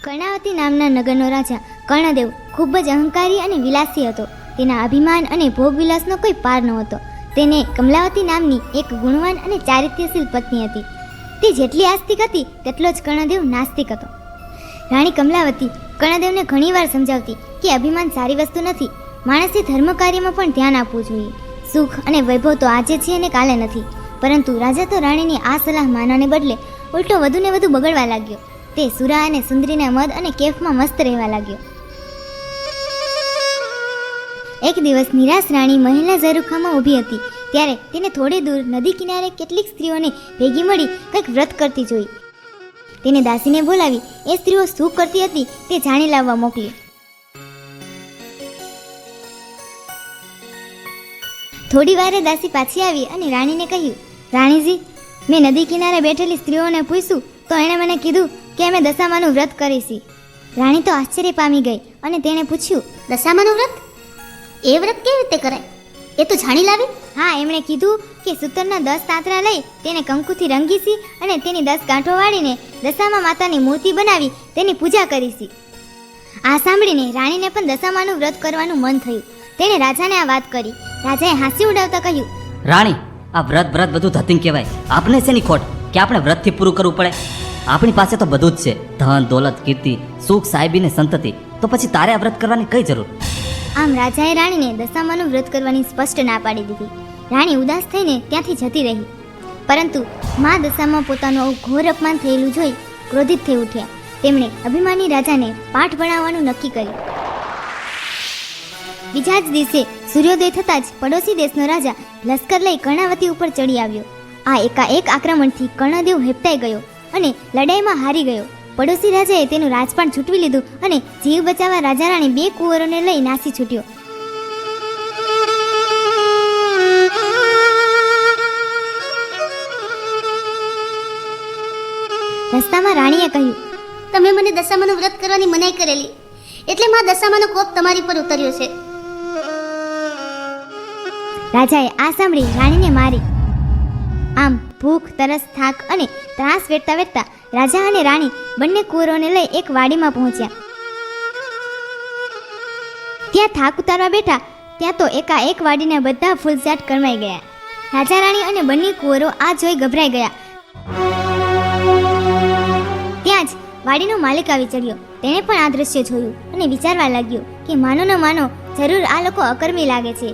કર્ણાવતી નામના નગરનો રાજા કર્ણદેવ ખૂબ જ અહંકારી અને વિલાસી હતો. તેના અભિમાન અને ભોગવિલાસનો કોઈ પાર નહોતો. તેને કમલાવતી નામની એક ગુણવાન અને ચારિત્ર્યશીલ પત્ની હતી. તે જેટલી આસ્તિક હતી તેટલો જ કર્ણદેવ નાસ્તિક હતો. રાણી કમલાવતી કર્ણદેવને ઘણીવાર સમજાવતી કે અભિમાન સારી વસ્તુ નથી. માણસે ધર્મ કાર્યમાં પણ ધ્યાન આપવું જોઈએ. સુખ અને વૈભવ તો આજે છે અને કાલે નથી. પરંતુ રાજા તો રાણીની આ સલાહ માનવાને બદલે ઉલટો વધુને વધુ બગડવા લાગ્યો. તે સુરા અને સુંદરીના મદ અને કેફમાં મસ્ત રહેવા લાગ્યો. એક દિવસ નિરાશ રાણી મહેલના ઝરૂખામાં ઊભી હતી. ત્યારે તેને થોડે દૂર નદી કિનારે કેટલીક સ્ત્રીઓને ભેગી મળી કંઈક વ્રત કરતી જોઈ. તેને દાસીને બોલાવી એ સ્ત્રીઓ શું કરતી હતી તે જાણી લાવવા મોકલી. થોડી વારે દાસી પાછી આવી અને રાણીને કહ્યું, રાણીજી, મેં નદી કિનારે બેઠેલી સ્ત્રીઓને પૂછ્યું તો એણે મને કીધું કે અમે દશામાનું વ્રત કરીશી. રાણી તો આશ્ચર્ય પામી ગઈ અને તેણે પૂછ્યું, દશામાનું વ્રત? એ વ્રત કેવી રીતે કરાય? એ તો જાણી લાવી. હા, એમણે કીધું કે સૂતરના 10 તાંતરા લઈ તેને કંકુથી રંગીશી અને તેની 10 ગાંઠો વાળીને દશામા માતાની મૂર્તિ બનાવી તેની પૂજા કરીશી. આ સાંભળીને રાણીને પણ દશામાનું વ્રત કરવાનું મન થયું. તેણે રાજાને આ વાત કરી. રાજાએ હાસ્ય ઉડાવતા કહ્યું, રાણી, આ વ્રત બધું ધતિંગ કહેવાય. આપણે શેની ખોટ કે આપણે વ્રતથી પૂરું કરવું પડે? આપણી પાસે તો બધું જ છે, ધન, દોલત, કીર્તિ, સુખ, સાહેબી ને સંતતિ. તો પછી તારે આ વ્રત કરવાની કઈ જરૂર? આમ રાજાએ રાણીને દશામાનું વ્રત કરવાની સ્પષ્ટ ના પાડી દીધી. રાણી ઉદાસ થઈને ત્યાંથી જતી રહી. પરંતુ મા દશામાં પોતાનું આવું ઘોર અપમાન થયેલું જોઈ ક્રોધિત થઈ ઉઠ્યા. તેમણે અભિમાની રાજાને પાઠ ભણાવવાનું નક્કી કર્યું. બીજા જ દિવસે સૂર્યોદય થતાં જ પડોશી દેશનો રાજા લશ્કર લઈ કર્ણાવતી ઉપર ચડી આવ્યો. આ એકાએક આક્રમણથી કર્ણદેવ હેપતાઈ ગયો અને લડાઈમાં હારી ગયો. પડોશી રાજાએ તેનું રાજપાટ છૂટવી લીધું અને જીવ બચાવવા રાજા રાણી 2 કુંવરોને લઈ નાસી છૂટ્યો. રસ્તામાં રાણીએ કહ્યું, તમે મને દશામાનું વ્રત કરવાની મનાઈ કરેલી, એટલે માં દશામાનો કોપ તમારી પર ઉતર્યો છે. રાજાએ આ સાંભળી રાણીને મારી. આમ ભૂખ, તરસ, થાક અને ત્રાસ વેઠતા વેઠતા રાજા અને રાણી બંને કુંવરોને લઈ એક વાડીમાં પહોંચ્યા. ત્યાં થાક ઉતારવા બેઠા ત્યાં તો એકાએક વાડીના બધા ફૂલઝાડ કરમાઈ ગયા. રાજા રાણી અને બંને કુંવરો આ જોઈ ગભરાઈ ગયા. ત્યાં જ વાડીનો માલિક આવી ચડ્યો. તેણે પણ આ દ્રશ્ય જોયું અને વિચારવા લાગ્યો કે માનો ન માનો જરૂર આ લોકો અકર્મી લાગે છે.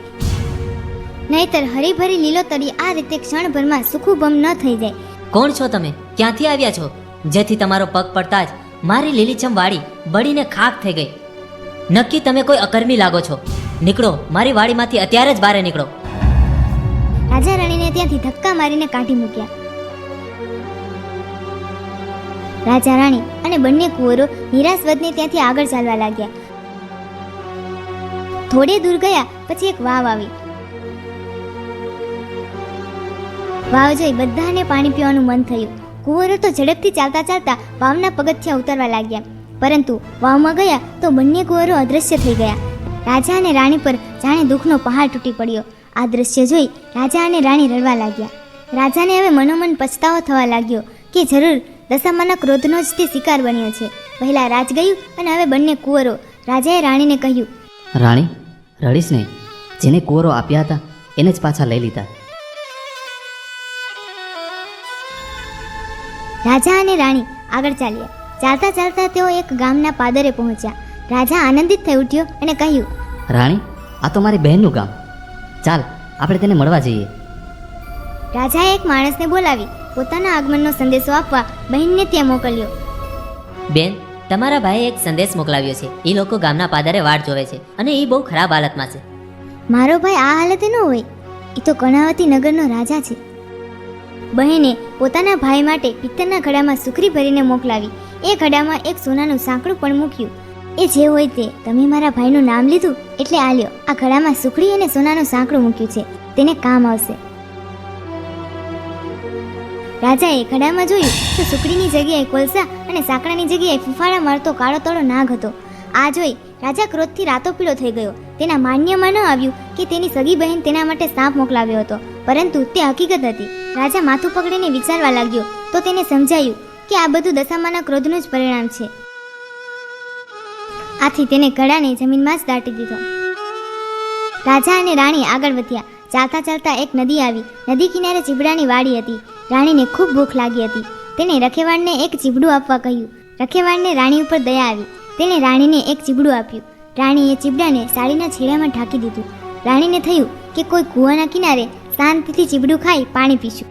નહીતર હરીભરી લીલોતરી આ રીતે ક્ષણભરમાં સુખુભમ ન થઈ જાય. કોણ છો તમે? ક્યાંથી આવ્યા છો? જેથી તમારો પગ પડતા જ મારી લીલીછમ વાડી બળીને ખાક થઈ ગઈ. નક્કી તમે કોઈ અકર્મી લાગો છો. નીકળો, મારી વાડીમાંથી અત્યારે જ બહાર નીકળો. રાજા રાણીને ત્યાંથી ધક્કા મારીને કાઢી મૂક્યા. રાજા રાણી અને બંને કુંવરો નિરાશ વધને ત્યાંથી આગળ ચાલવા લાગ્યા. થોડે દૂર ગયા પછી એક વાવ આવી. વાવ જોઈ બધાને પાણી પીવાનું મન થયું. કુંવરો તો ઝડપથી ચાલતા ચાલતા વાવના પગથિયા ઉતરવા લાગ્યા. પરંતુ વાવમાં ગયા તો બંને કુંવરો અદૃશ્ય થઈ ગયા. રાજા અને રાણી પર જાણે દુઃખનો પહાડ તૂટી પડ્યો. આ દ્રશ્ય જોઈ રાજા અને રાણી રડવા લાગ્યા. રાજાને હવે મનોમન પછતાવો થવા લાગ્યો કે જરૂર દશામાના ક્રોધનો જ તે શિકાર બન્યો છે. પહેલા રાજ ગયું અને હવે બંને કુંવરો. રાજાએ રાણીને કહ્યું, રાણી, રડીશ નહીં. જેને કુંવરો આપ્યા હતા એને જ પાછા લઈ લીધા. રાજા અને રાણી આગળ ચાલ્યા. ચાલતા ચાલતા તેઓ એક ગામના પાદરે પહોંચ્યા. રાજા આનંદિત થઈ ઉઠ્યો અને કહ્યું, રાણી, આ તો મારી બહેનનું ગામ. ચાલ, આપણે તેને મળવા જઈએ. રાજાએ એક માણસને બોલાવી પોતાના આગમનનો સંદેશો આપવા બહેનને ત્યાં મોકલ્યો. બેન, તમારા ભાઈએ એક સંદેશ મોકલાવ્યો છે. એ લોકો ગામના પાદરે વાટ જોવે છે અને એ બહુ ખરાબ હાલતમાં છે. મારો ભાઈ આ હાલતે ન હોય. એ તો કર્ણાવતી નગરનો રાજા છે. બહેને પોતાના ભાઈ માટે પિત્તરના ઘડામાં સુખરી ભરીને મોકલાવી. એ ઘડામાં એક સોનાનું સાંકડું પણ મૂક્યું. એ જે હોય તે, તમે મારા ભાઈનું નામ લીધું એટલે આ લ્યો. આ ઘડામાં સુખડી અને સોનાનું સાંકડું મૂક્યું છે. તેને કામ આવશે. રાજાએ ઘડામાં જોયું તો સુખડીની જગ્યાએ કોલસા અને સાંકડાની જગ્યાએ ફૂફાડા મારતો કાળો તળો નાગ હતો. આ જોઈ રાજા ક્રોધથી રાતો પીળો થઈ ગયો. તેના માન્યમાં ન આવ્યું કે તેની સગી બહેન તેના માટે સાપ મોકલાવ્યો હતો, પરંતુ તે હકીકત હતી. રાજા માથું પકડીને વિચારવા લાગ્યો તો તેને સમજાયું કે આ બધું દશામાના ક્રોધનું જ પરિણામ છે. આથી તેને ઘડાને જમીનમાં જ દાટી દીધો. રાજા અને રાણી આગળ વધ્યા. ચાલતા ચાલતા એક નદી આવી. નદી કિનારે ચીબડાની વાડી હતી. રાણીને ખૂબ ભૂખ લાગી હતી. તેણે રખેવાળને એક ચીબડું આપવા કહ્યું. રખેવાળને રાણી ઉપર દયા આવી. તેણે રાણીને એક ચીબડું આપ્યું. રાણીએ ચીબડાને સાડીના છેડામાં ઢાંકી દીધું. રાણીને થયું કે કોઈ કૂવાના કિનારે શાંતિથી ચીબડું ખાઈ પાણી પીશું.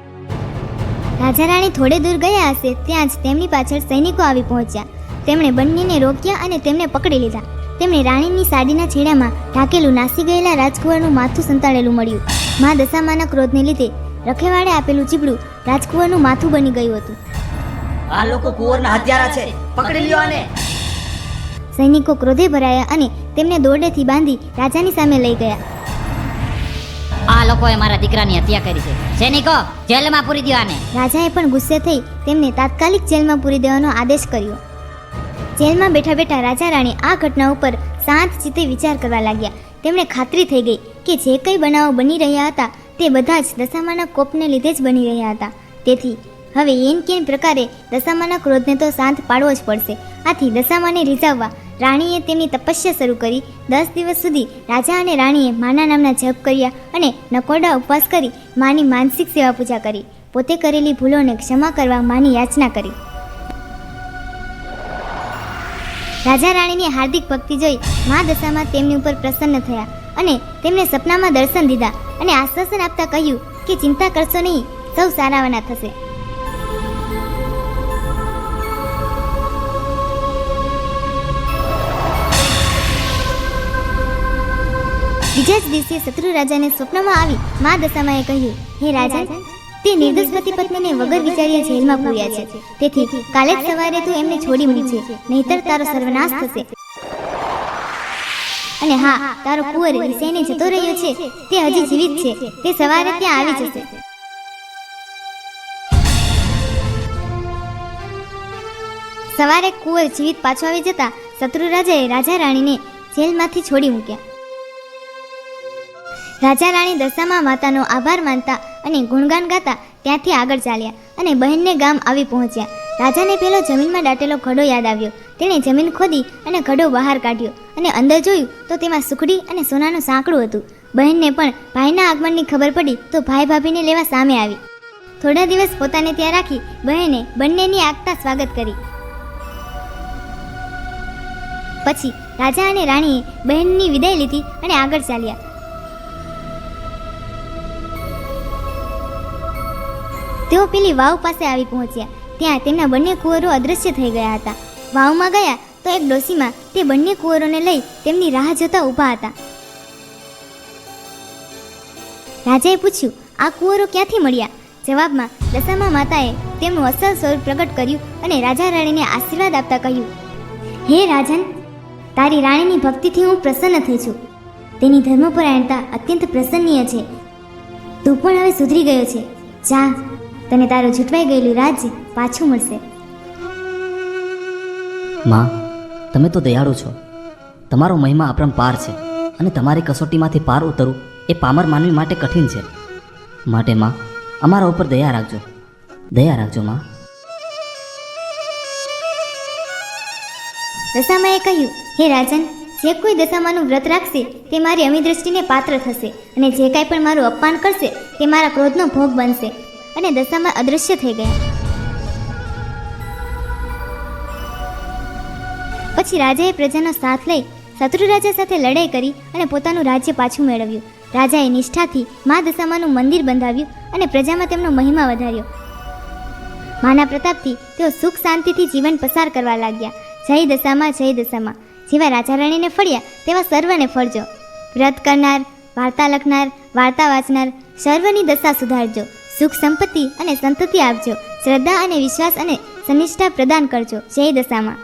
રાજા રાણી થોડે દૂર ગયા હશે ત્યાં જ તેમની પાછળ સૈનિકો આવી પહોંચ્યા. તેમણે બંનેને રોક્યા અને તેમને પકડી લીધા. તેમણે રાણીની સાડીના છેડામાં ઢાંકેલું નાસી ગયેલા રાજકુંવરનું માથું સંતાડેલું મળ્યું. મા દશામાના ક્રોધને લીધે રખેવાળે આપેલું ચીબડું રાજકુંવરનું માથું બની ગયું હતું. આ લોકો કુંવરના હત્યારા છે, પકડી લ્યો આને. સૈનિકો ક્રોધે ભરાયા અને તેમને દોરડેથી બાંધી રાજાની સામે લઈ ગયા. આ લોકોએ મારા દીકરાની હત્યા કરી છે. સૈનિકો, જેલમાં પૂરી દો આને. રાજાએ પણ ગુસ્સે થઈ તેમને તાત્કાલિક જેલમાં પૂરી દેવાનો આદેશ કર્યો. જેલમાં બેઠા બેઠા રાજા રાણી આ ઘટના ઉપર શાંત ચિત્તે વિચાર કરવા લાગ્યા. તેમને ખાતરી થઈ ગઈ કે જે કંઈ બનાવો બની રહ્યા હતા તે બધા જ દશામાના કોપને લીધે જ બની રહ્યા હતા. તેથી હવે એન કેન પ્રકારે દશામાના ક્રોધને તો શાંત પાડવો જ પડશે. આથી દશામાને રીઝાવવા રાણીએ તેમની તપસ્યા શરૂ કરી. 10 દિવસ સુધી રાજા અને રાણીએ માના નામના જપ કર્યા અને નકોરડા ઉપવાસ કરી માની માનસિક સેવા પૂજા કરી. પોતે કરેલી ભૂલોને ક્ષમા કરવા માની યાચના કરી. રાજા રાણીની હાર્દિક ભક્તિ જોઈ મા દશામાં તેમની ઉપર પ્રસન્ન થયા અને તેમને સપનામાં દર્શન દીધા અને આશ્વાસન આપતા કહ્યું કે ચિંતા કરશો નહીં, સૌ સારાવાના થશે. બીજા જ દિવસે શત્રુ રાજાને સ્વપ્નમાં આવી મા દશામાએ કહ્યું, હે રાજા, તે નિર્દોષ પતિ પત્નીને વગર વિચાર્યા જેલમાં પૂર્યા છે. તેથી કાલે જ સવારે તું એમને છોડી મૂકજે, નહીતર તારો સર્વનાશ થશે. અને હા, તારો કુંવર વિષયને જતો રહ્યો છે તે હજી જીવિત છે. તે સવારે ત્યાં આવી જશે. સવારે કુંવર જીવિત પાછો આવી જતા શત્રુ રાજાએ રાજા રાણીને જેલમાંથી છોડી મૂક્યા. રાજા રાણી દશામા માતાનો આભાર માનતા અને ગુણગાન ગાતા ત્યાંથી આગળ ચાલ્યા અને બહેનને ગામ આવી પહોંચ્યા. રાજાને પેલો જમીનમાં દાટેલો ઘડો યાદ આવ્યો. તેણે જમીન ખોદી અને ઘડો બહાર કાઢ્યો અને અંદર જોયું તો તેમાં સુખડી અને સોનાનું સાંકડું હતું. બહેનને પણ ભાઈના આગમનની ખબર પડી તો ભાઈ ભાભીને લેવા સામે આવી. થોડા દિવસ પોતાને ત્યાં રાખી બહેને બંનેની આગતા સ્વાગત કરી. પછી રાજા અને રાણીએ બહેનની વિદાય લીધી અને આગળ ચાલ્યા. તેઓ પેલી વાવ પાસે આવી પહોંચ્યા. ત્યાં તેમના બંને કુંવરો અદૃશ્ય થઈ ગયા હતા. વાવમાં ગયા તો એક ડોશીમાં તે બંને કુંવરોને લઈ તેમની રાહ જોતા ઊભા હતા. રાજાએ પૂછ્યું, આ કુંવરો ક્યાંથી મળ્યા? જવાબમાં દશામા માતાએ તેમનું અસલ સ્વરૂપ પ્રગટ કર્યું અને રાજા રાણીને આશીર્વાદ આપતા કહ્યું, હે રાજન, તારી રાણીની ભક્તિથી હું પ્રસન્ન થઈ છું. તેની ધર્મપરાયણતા અત્યંત પ્રસન્નીય છે. તું પણ હવે સુધરી ગયો છે. જા, તને તારું જૂટવાઈ ગયેલું રાજ્ય પાછું મળશે. માં, તમે તો દયાળુ છો. તમારો મહિમા અપરંપાર છે અને તમારી કસોટીમાંથી પાર ઉતરવું એ પામર માનવી માટે કઠિન છે. માટે માં, અમારા ઉપર દયા રાખજો, દયા રાખજો માં. દશામાએ કહ્યું, હે રાજન, જે કોઈ દશામાનું વ્રત રાખશે તે મારી અમી દ્રષ્ટિને પાત્ર થશે અને જે કાંઈ પણ મારું અપમાન કરશે તે મારા ક્રોધનો ભોગ બનશે. અને દશામાં અદૃશ્ય થઈ ગયા. પછી રાજાએ પ્રજાનો સાથ લઈ શત્રુ રાજા સાથે લડાઈ કરી અને પોતાનું રાજ્ય પાછું મેળવ્યું. રાજાએ નિષ્ઠાથી મા દશામાનું મંદિર બંધાવ્યું અને પ્રજામાં તેમનો મહિમા વધાર્યો. માના પ્રતાપથી તેઓ સુખ શાંતિથી જીવન પસાર કરવા લાગ્યા. જય દશામાં, જય દશામાં. જેવા રાજા રાણીને ફળ્યા તેવા સર્વને ફળજો. વ્રત કરનાર, વાર્તા લખનાર, વાર્તા વાંચનાર સર્વની દશા સુધારજો. સુખ સંપત્તિ અને સંતતિ આપજો. શ્રદ્ધા અને વિશ્વાસ અને સનિષ્ઠા પ્રદાન કરજો. જય દશામાં.